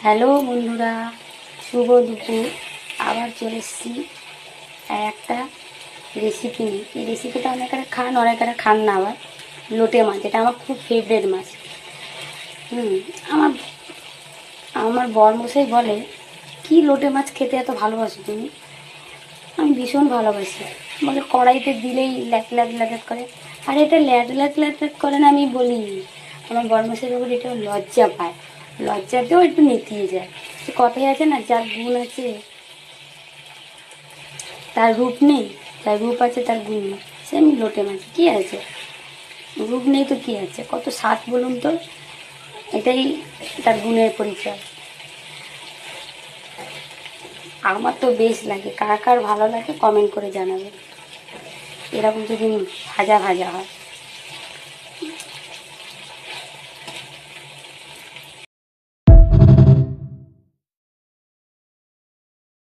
Hello বন্ধুরা, শুভ দুপুর। আবার চলে এসেছি একটা রেসিপি নিয়ে। এই রেসিপিটা অনেকেরা খান, অনেকেরা খান না। আবার লোটে মাছ, এটা আমার খুব ফেভারিট মাছ। আমার আমার বরমশাই বলে, কি লোটে মাছ খেতে এত ভালোবাসো তুমি? আমি ভীষণ ভালোবাসি। বলে কড়াইতে দিলেই ল্যাট ল্যাট ল্যাট করে। আর এটা ল্যাট ল্যাট ল্যাট ল্যাট করে না, আমি বলি। আমার বরমশাই যখন এটা লজ্জা পায়, লজ্জাতেও একটু নেতিয়ে যায়। সে কথাই আছে না, যার গুণ আছে তার রূপ নেই, যার রূপ আছে তার গুণ নেই। সে আমি লোটে মাছ, কী আছে, রূপ নেই তো কী আছে, কত স্বাদ বলুন তো। এটাই তার গুণের পরিচয়। আমার তো বেশ লাগে, কার কার ভালো লাগে কমেন্ট করে জানাবে। এরকম যদি ভাজা ভাজা হয়।